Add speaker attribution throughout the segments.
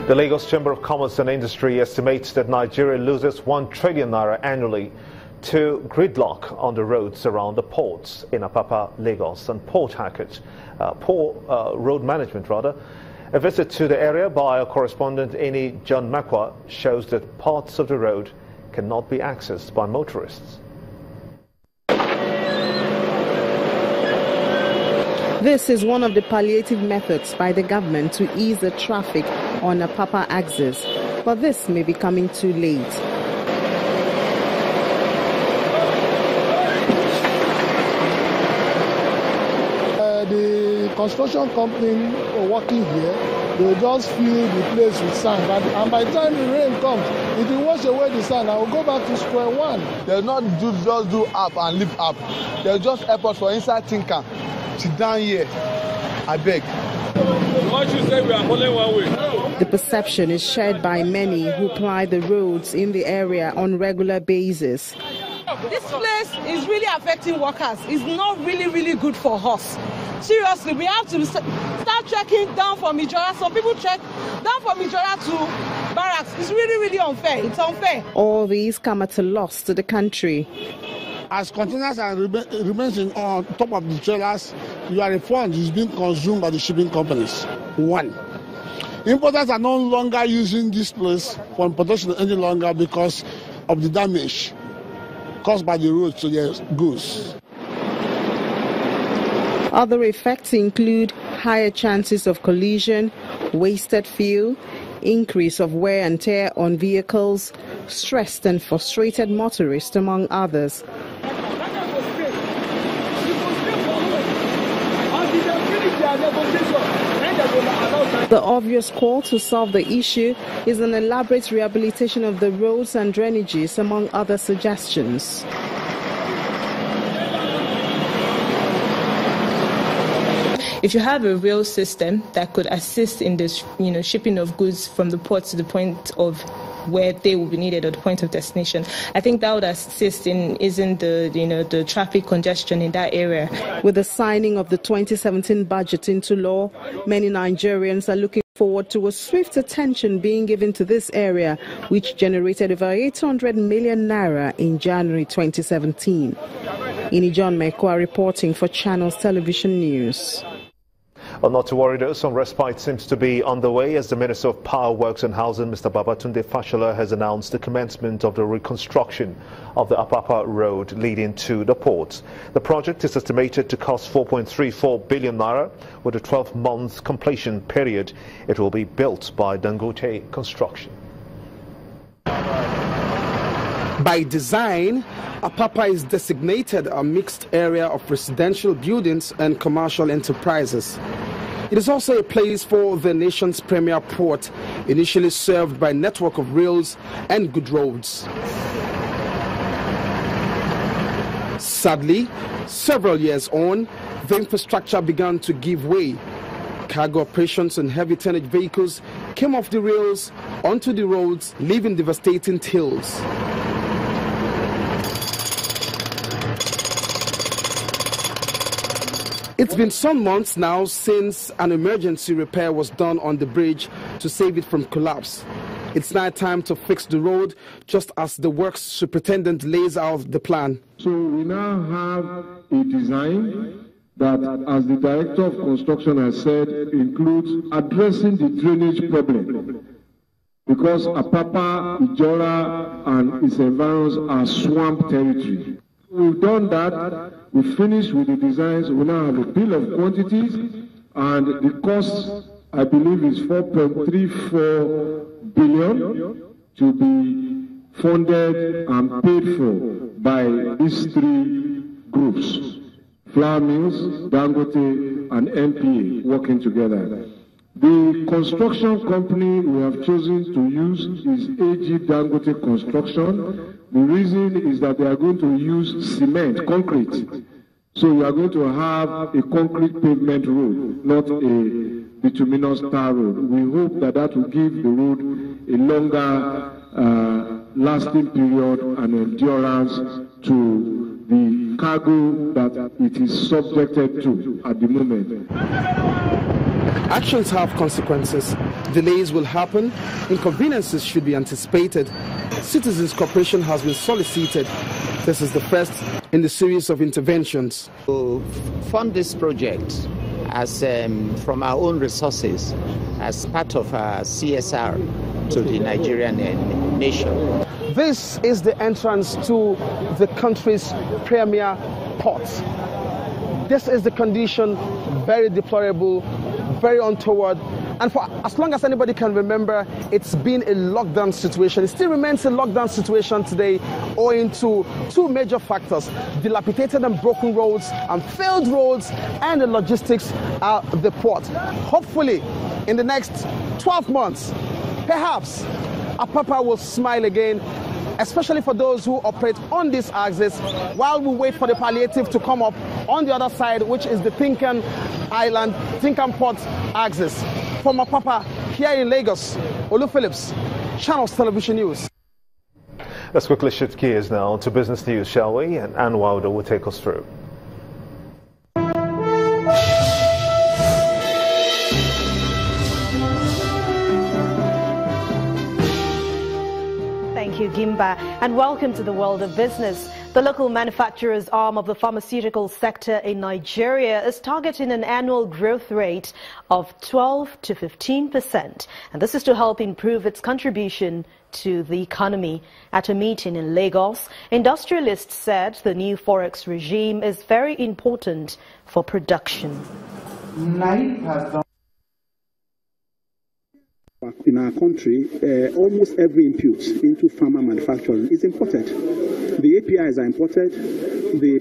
Speaker 1: The Lagos Chamber of Commerce and Industry estimates that Nigeria loses 1 trillion naira annually to gridlock on the roads around the ports in Apapa, Lagos and Port Harcourt. Poor road management, rather. A visit to the area by our correspondent Eni John Makwa shows that parts of the road cannot be accessed by motorists.
Speaker 2: This is one of the palliative methods by the government to ease the traffic on Apapa axis, but this may be coming too late.
Speaker 3: The construction company working here, they just fill the place with sand, and by the time the rain comes, it will wash away the sand and we'll go back to square one.
Speaker 4: They'll not just do up and lift up. They'll just help us for inside tinker. Sit down here, I beg.
Speaker 5: What you say, we are only one way.
Speaker 2: The perception is shared by many who ply the roads in the area on regular basis.
Speaker 6: This place is really affecting workers. It's not really good for us. Seriously, we have to start checking down from Ijora. Some people check down from Ijora to barracks. It's really unfair. It's unfair.
Speaker 2: All these come at a loss to the country.
Speaker 3: As containers are remaining on top of the trailers, your fund is being consumed by the shipping companies. One, importers are no longer using this place for importation any longer because of the damage caused by the roads to their goods.
Speaker 2: Other effects include higher chances of collision, wasted fuel, increase of wear and tear on vehicles, stressed and frustrated motorists, among others. The obvious call to solve the issue is an elaborate rehabilitation of the roads and drainages, among other suggestions.
Speaker 7: If you have a rail system that could assist in the shipping of goods from the port to the point of where they will be needed at the point of destination, I think that would assist in easing the traffic congestion in that area.
Speaker 2: With the signing of the 2017 budget into law, many Nigerians are looking forward to a swift attention being given to this area, which generated over 800 million naira in January 2017. Eni John Makwa reporting for Channels Television News.
Speaker 1: Well, not to worry though, some respite seems to be on the way as the Minister of Power, Works and Housing, Mr. Babatunde Fashola, has announced the commencement of the reconstruction of the Apapa road leading to the port. The project is estimated to cost 4.34 billion naira. With a 12-month completion period, it will be built by Dangote Construction.
Speaker 8: By design, Apapa is designated a mixed area of residential buildings and commercial enterprises. It is also a place for the nation's premier port, initially served by a network of rails and good roads. Sadly, several years on, the infrastructure began to give way. Cargo operations and heavy tonnage vehicles came off the rails onto the roads, leaving devastating tails. It's been some months now since an emergency repair was done on the bridge to save it from collapse. It's now time to fix the road, just as the works superintendent lays out the plan.
Speaker 9: So we now have a design that, as the Director of Construction has said, includes addressing the drainage problem. Because Apapa, Ijora and its environs are swamp territory. We've done that. We finished with the designs. We now have a bill of quantities, and the cost, I believe, is 4.34 billion to be funded and paid for by these three groups: Flour Mills, Dangote, and NPA working together. The construction company we have chosen to use is AG Dangote Construction. The reason is that they are going to use cement, concrete. So we are going to have a concrete pavement road, not a bituminous tar road. We hope that that will give the road a longer lasting period and endurance to the cargo that it is subjected to at the moment.
Speaker 8: Actions have consequences. Delays will happen. Inconveniences should be anticipated. Citizens' cooperation has been solicited. This is the first in the series of interventions.
Speaker 10: To fund this project as from our own resources as part of our CSR to the Nigerian nation.
Speaker 8: This is the entrance to the country's premier port. This is the condition, very deplorable, very untoward, and for as long as anybody can remember, it's been a lockdown situation. It still remains a lockdown situation today owing to two major factors: dilapidated and broken roads and failed roads, and the logistics at the port. Hopefully, in the next 12 months, perhaps Apapa will smile again, especially for those who operate on this axis, while we wait for the palliative to come up on the other side, which is the Tinkan Port axis. From Apapa, here in Lagos, Olu Phillips, Channels Television News.
Speaker 1: Let's quickly shift gears now to business news, shall we? And Ann Wilder will take us through.
Speaker 11: Thank you, Gimba, and welcome to the world of business. The local manufacturers arm of the pharmaceutical sector in Nigeria is targeting an annual growth rate of 12 to 15%, and this is to help improve its contribution to the economy. At a meeting in Lagos, industrialists said the new forex regime is very important for production.
Speaker 12: In our country, almost every input into pharma manufacturing is imported. The APIs are imported, the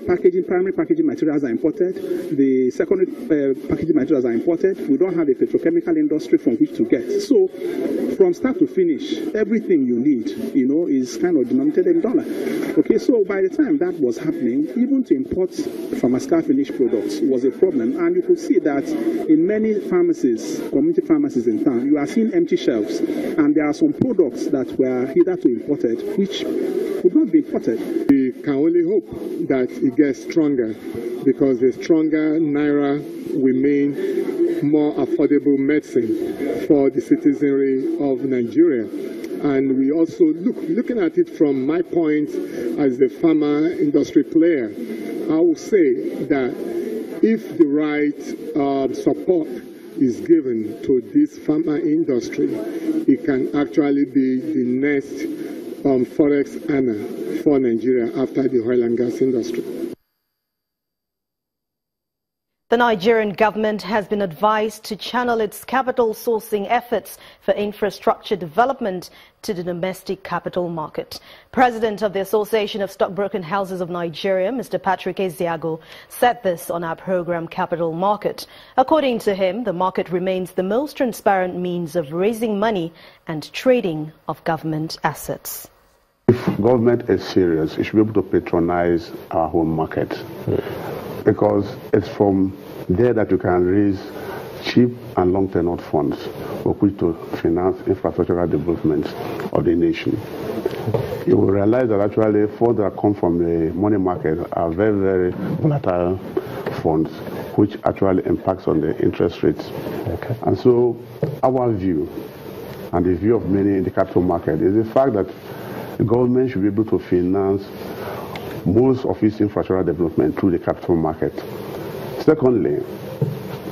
Speaker 12: primary packaging materials are imported, the secondary packaging materials are imported. We don't have a petrochemical industry from which to get. So, from start to finish, everything you need, is kind of denominated in dollar. Okay, so by the time that was happening, even to import pharmaceutical finished products was a problem. And you could see that in many pharmacies, community pharmacies in town, you are seeing empty shelves, and there are some products that were hitherto imported which could not be imported.
Speaker 9: We can only hope that it gets stronger, because the stronger naira will mean more affordable medicine for the citizenry of Nigeria. And we also looking at it from my point as the pharma industry player, I will say that if the right support is given to this pharma industry, it can actually be the next forex earner for Nigeria after the oil and gas industry.
Speaker 11: The Nigerian government has been advised to channel its capital sourcing efforts for infrastructure development to the domestic capital market. President of the Association of Stockbroking Houses of Nigeria, Mr. Patrick Eziago, said this on our program Capital Market. According to him, the market remains the most transparent means of raising money and trading of government assets.
Speaker 13: If government is serious, it should be able to patronize our home market, because it's from there that you can raise cheap and long-term funds for which to finance infrastructural development of the nation. You will realize that actually funds that come from the money market are very, very volatile funds, which actually impacts on the interest rates. Okay. And so our view, and the view of many in the capital market, is the fact that the government should be able to finance most of its infrastructural development through the capital market. Secondly,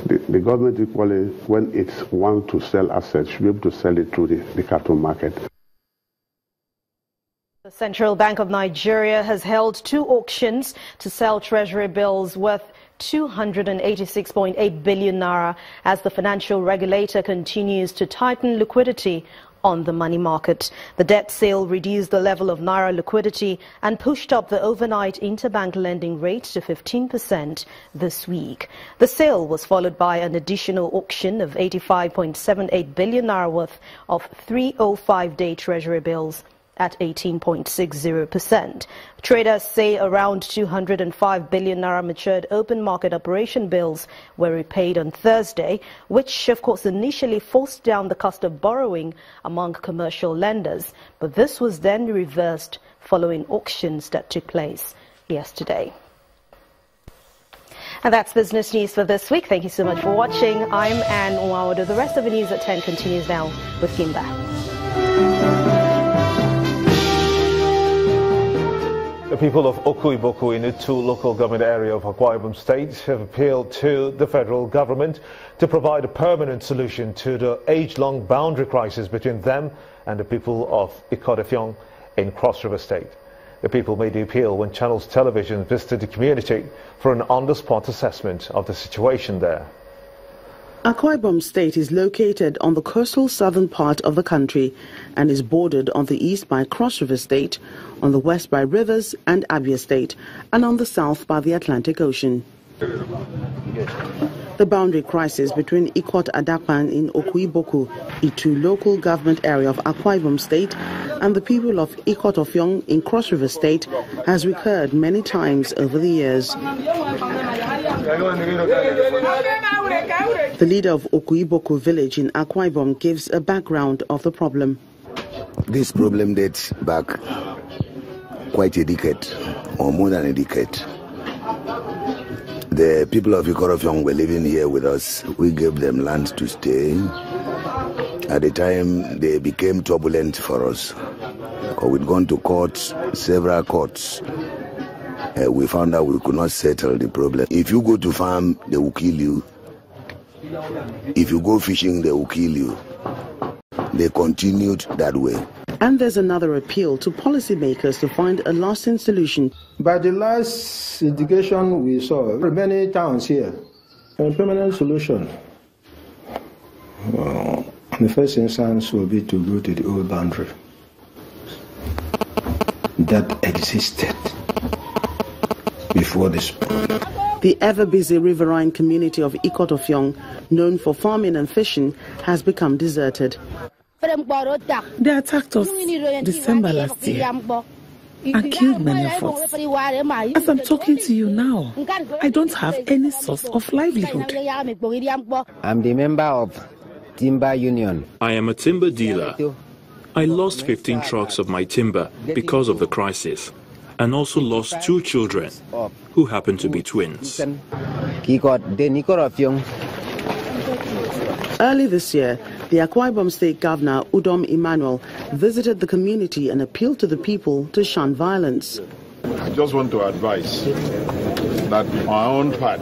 Speaker 13: the government equally, when it wants to sell assets, should be able to sell it through the capital market.
Speaker 11: The Central Bank of Nigeria has held 2 auctions to sell treasury bills worth 286.8 billion naira as the financial regulator continues to tighten liquidity on the money market. The debt sale reduced the level of naira liquidity and pushed up the overnight interbank lending rate to 15% this week. The sale was followed by an additional auction of 85.78 billion naira worth of 305-day treasury bills at 18.60%. Traders say around 205 billion naira matured open market operation bills were repaid on Thursday, which of course initially forced down the cost of borrowing among commercial lenders. But this was then reversed following auctions that took place yesterday. And that's business news for this week. Thank you so much for watching. I'm Anne Owaodo. The rest of the news at 10 continues now with Kimba.
Speaker 1: The people of Okuiboku in the two local government area of Akwa Ibom State have appealed to the federal government to provide a permanent solution to the age-long boundary crisis between them and the people of Ikotefiong in Cross River State. The people made the appeal when Channels Television visited the community for an on-the-spot assessment of the situation there.
Speaker 2: Akwa Ibom State is located on the coastal southern part of the country and is bordered on the east by Cross River State, on the west by Rivers and Abia State, and on the south by the Atlantic Ocean. The boundary crisis between Ikot Adapan in Okuiboku, Itu local government area of Akwa Ibom State, and the people of Ikotefiong in Cross River State has recurred many times over the years. The leader of Okuiboku village in Akwa Ibom gives a background of the problem.
Speaker 14: This problem dates back quite a decade, or more than a decade. The people of Ikotefiong were living here with us. We gave them land to stay. At the time, they became turbulent for us. We'd gone to courts, several courts. We found out we could not settle the problem. If you go to farm, they will kill you. If you go fishing, they will kill you. They continued that way.
Speaker 2: And there's another appeal to policymakers to find a lasting solution.
Speaker 15: By the last indication we saw, many towns here, a permanent solution. Well, the first instance will be to go to the old boundary that existed before this problem.
Speaker 2: The ever-busy riverine community of Ikotefiong, known for farming and fishing, has become deserted.
Speaker 16: They attacked us December last year and killed many of us. As I'm talking to you now, I don't have any source of livelihood.
Speaker 17: I'm the member of Timber Union.
Speaker 18: I am a timber dealer. I lost 15 trucks of my timber because of the crisis, and also lost 2 children who happen to be twins.
Speaker 2: Early this year, the Akwa Ibom State Governor, Udom Emmanuel, visited the community and appealed to the people to shun violence.
Speaker 19: I just want to advise that on our own part,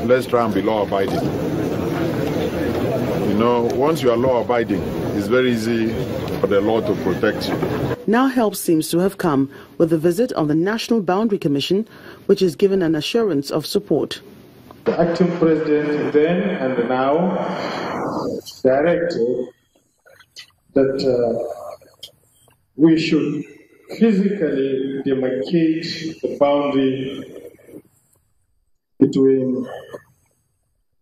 Speaker 19: let's try and be law-abiding. You know, once you are law-abiding, it's very easy for the law to protect you.
Speaker 2: Now help seems to have come with the visit of the National Boundary Commission, which is given an assurance of support.
Speaker 9: The acting president then and now directed that we should physically demarcate the boundary between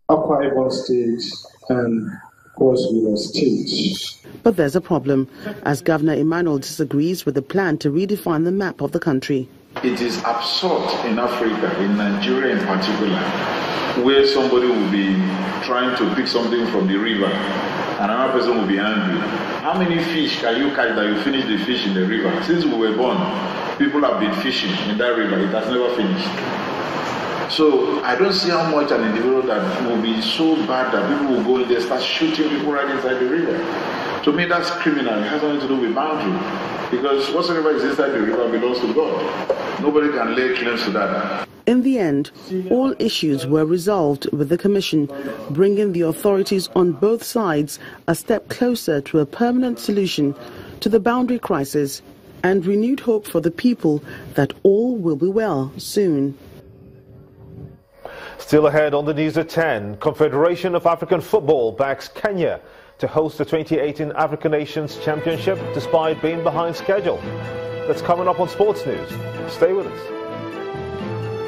Speaker 9: Akwa Ibom State and Cross River State.
Speaker 2: But there's a problem, as Governor Emmanuel disagrees with the plan to redefine the map of the country.
Speaker 20: It is absurd in Africa, in Nigeria in particular, where somebody will be trying to pick something from the river and another person will be angry. How many fish can you catch that you finish the fish in the river? Since we were born, people have been fishing in that river. It has never finished. So I don't see how much an individual that will be so bad that people will go in there, start shooting people right inside the river. To me, that's criminal. It has nothing to do with boundary. Because whatsoever is inside the river belongs to God. Nobody can lay claims to that.
Speaker 2: In the end, all issues were resolved with the Commission, bringing the authorities on both sides a step closer to a permanent solution to the boundary crisis and renewed hope for the people that all will be well soon.
Speaker 1: Still ahead on the news at 10, Confederation of African Football backs Kenya to host the 2018 African Nations Championship despite being behind schedule. That's coming up on Sports News. Stay with us.